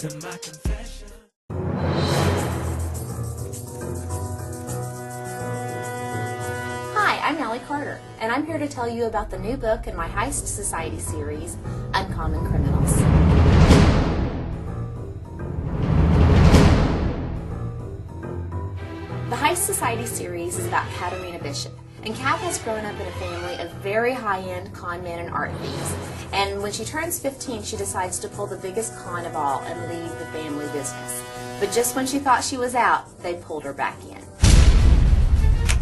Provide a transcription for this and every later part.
These are my confessions. Hi, I'm Allie Carter, and I'm here to tell you about the new book in my Heist Society series, Uncommon Criminals. The Heist Society series is about Katerina Bishop, and Kat has grown up in a family of very high-end con men and art thieves. And when she turns 15, she decides to pull the biggest con of all and leave the family business. But just when she thought she was out, they pulled her back in.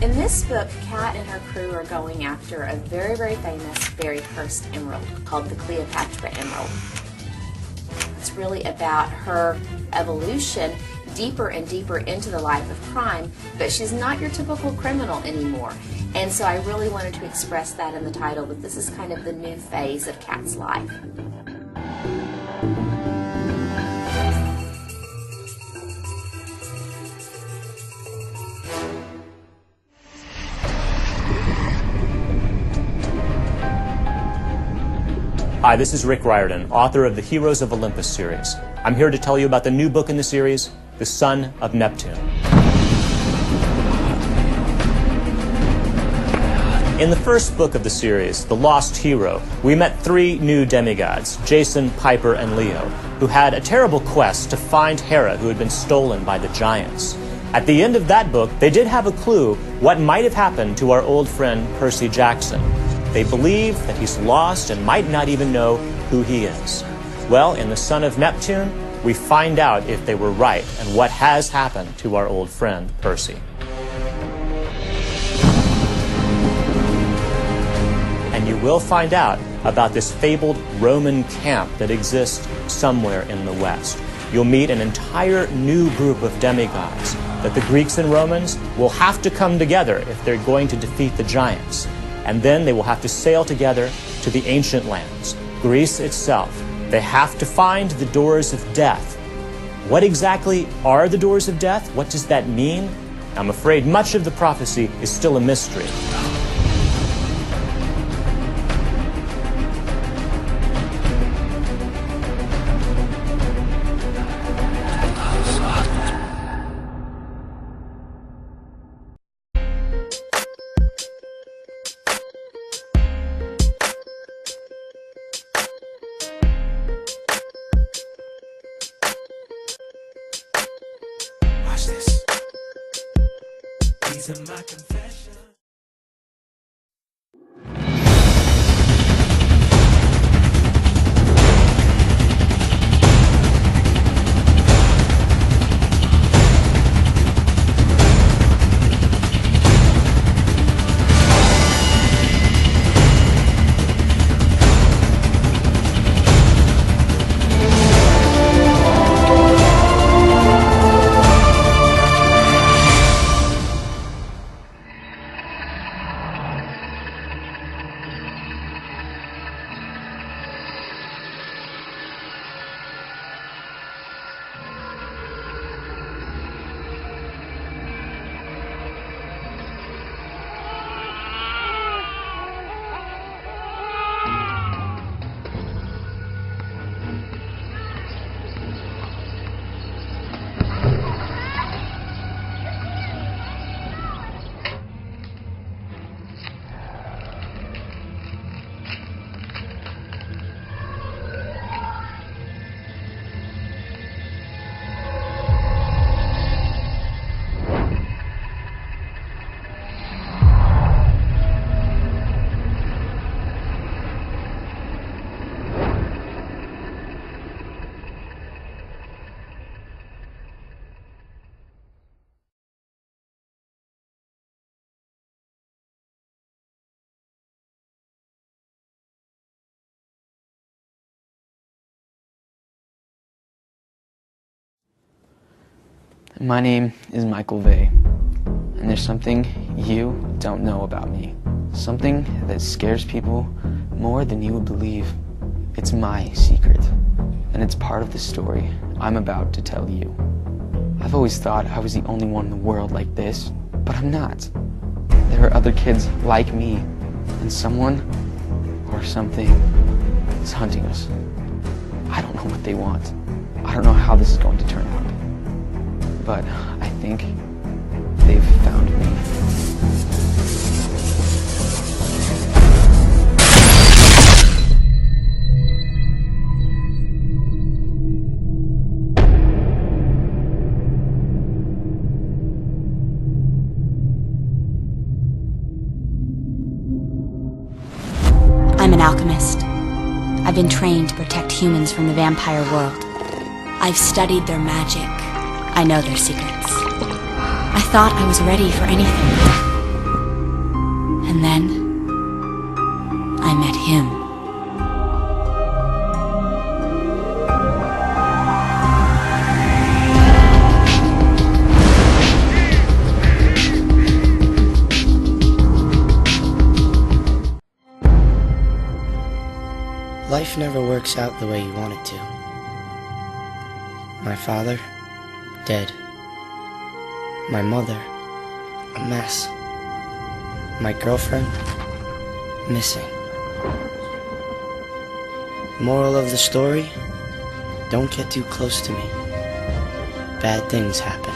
In this book, Kat and her crew are going after a very, very famous, very cursed emerald called the Cleopatra Emerald. It's really about her evolution deeper and deeper into the life of crime, but she's not your typical criminal anymore. And so I really wanted to express that in the title, that this is kind of the new phase of Kat's life. Hi, this is Rick Riordan, author of the Heroes of Olympus series. I'm here to tell you about the new book in the series, The Son of Neptune. In the first book of the series, The Lost Hero, we met three new demigods, Jason, Piper, and Leo, who had a terrible quest to find Hera, who had been stolen by the giants. At the end of that book, they did have a clue what might have happened to our old friend Percy Jackson. They believe that he's lost and might not even know who he is. Well, in The Son of Neptune, we find out if they were right and what has happened to our old friend Percy. And you will find out about this fabled Roman camp that exists somewhere in the West. You'll meet an entire new group of demigods that the Greeks and Romans will have to come together if they're going to defeat the giants. And then they will have to sail together to the ancient lands, Greece itself. They have to find the doors of death. What exactly are the doors of death? What does that mean? I'm afraid much of the prophecy is still a mystery. Watch this. These are my confessions. My name is Michael Vey, and there's something you don't know about me. Something that scares people more than you would believe. It's my secret, and it's part of the story I'm about to tell you. I've always thought I was the only one in the world like this, but I'm not. There are other kids like me, and someone or something is hunting us. I don't know what they want, I don't know how this is going to turn out, but I think they've found me. I'm an alchemist. I've been trained to protect humans from the vampire world. I've studied their magic. I know their secrets. I thought I was ready for anything. And then I met him. Life never works out the way you want it to. My father, dead. My mother, a mess. My girlfriend, missing. Moral of the story, don't get too close to me. Bad things happen.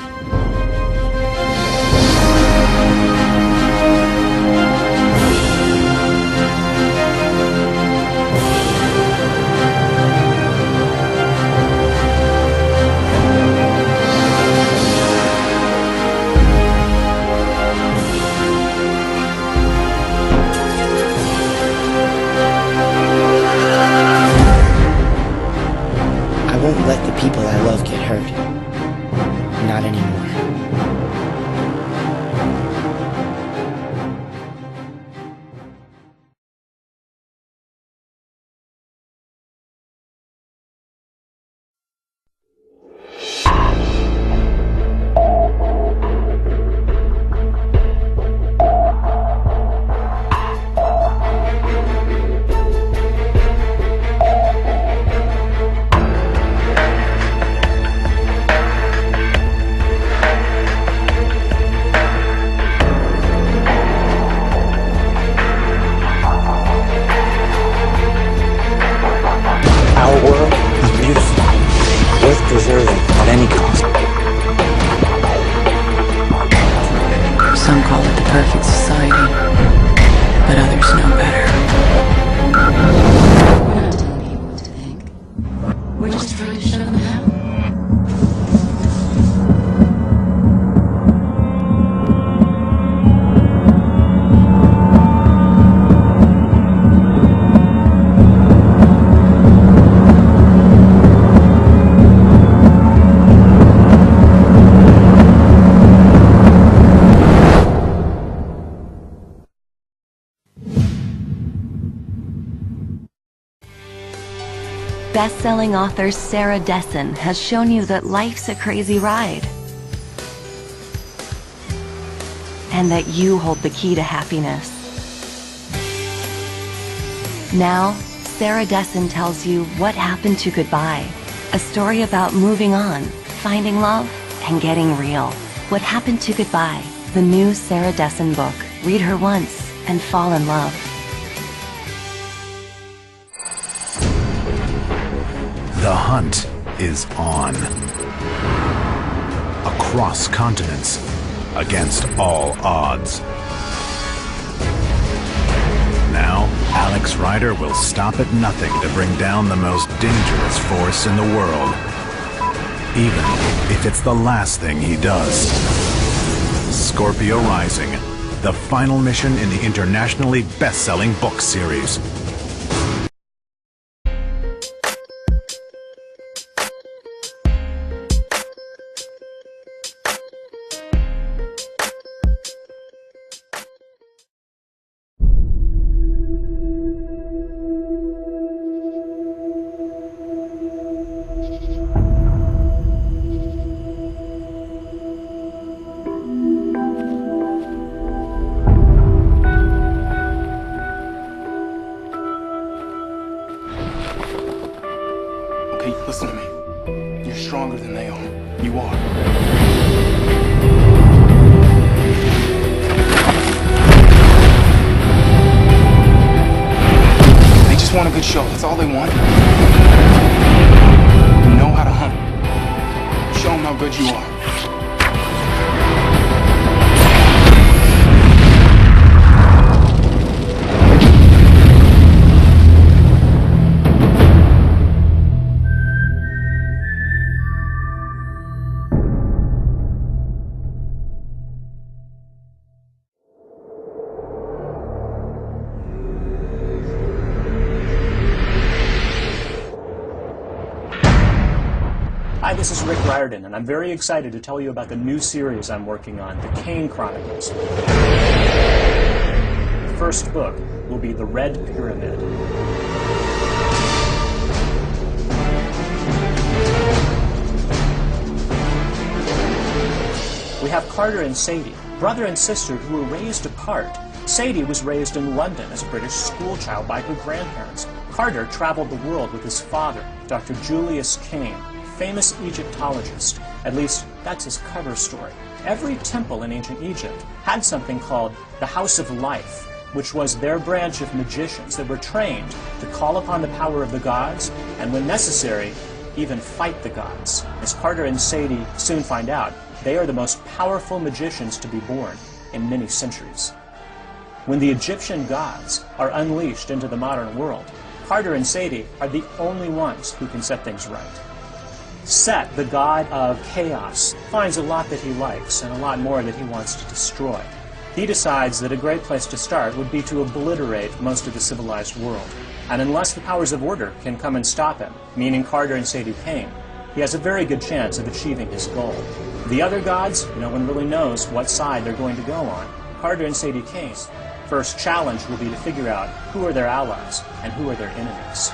I won't let the people I love get hurt. Not anymore. Our world is beautiful, worth preserving at any cost. Some call it the perfect society, but others know better. We're not telling people what to think. We're just trying to show them how. Best-selling author Sarah Dessen has shown you that life's a crazy ride, and that you hold the key to happiness. Now, Sarah Dessen tells you What Happened to Goodbye, a story about moving on, finding love, and getting real. What Happened to Goodbye, the new Sarah Dessen book. Read her once and fall in love. The hunt is on. Across continents, against all odds. Now, Alex Rider will stop at nothing to bring down the most dangerous force in the world. Even if it's the last thing he does. Scorpio Rising, the final mission in the internationally best-selling book series. Okay, listen to me. You're stronger than they are. You are. They just want a good show. That's all they want. You know how to hunt. how good you are. Hi, this is Rick Riordan, and I'm very excited to tell you about the new series I'm working on, The Kane Chronicles. The first book will be The Red Pyramid. We have Carter and Sadie, brother and sister who were raised apart. Sadie was raised in London as a British schoolchild by her grandparents. Carter traveled the world with his father, Dr. Julius Kane, famous Egyptologist. At least, that's his cover story. Every temple in ancient Egypt had something called the House of Life, which was their branch of magicians that were trained to call upon the power of the gods, and when necessary, even fight the gods. As Carter and Sadie soon find out, they are the most powerful magicians to be born in many centuries. When the Egyptian gods are unleashed into the modern world, Carter and Sadie are the only ones who can set things right. Set, the god of chaos, finds a lot that he likes and a lot more that he wants to destroy. He decides that a great place to start would be to obliterate most of the civilized world. And unless the powers of order can come and stop him, meaning Carter and Sadie Kane, he has a very good chance of achieving his goal. The other gods, no one really knows what side they're going to go on. Carter and Sadie Kane's first challenge will be to figure out who are their allies and who are their enemies.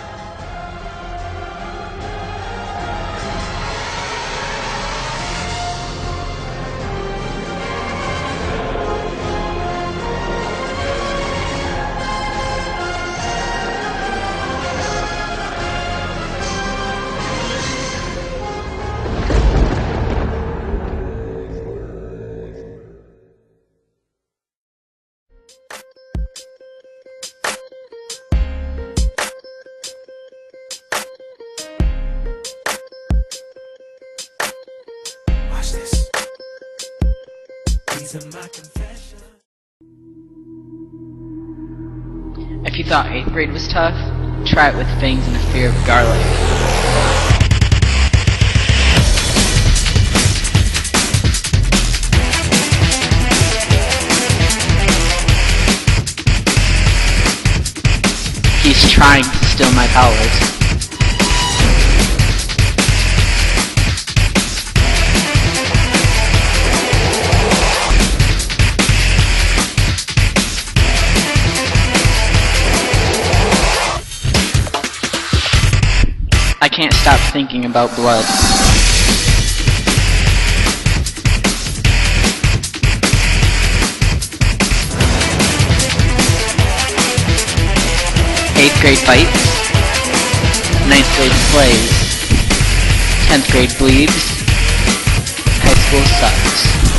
Watch this. These are my confessions. If you thought 8th grade was tough, try it with fangs and a fear of garlic. He's trying to steal my powers. I can't stop thinking about blood. Eighth grade fights, 9th grade plays, 10th grade bleeds, high school sucks.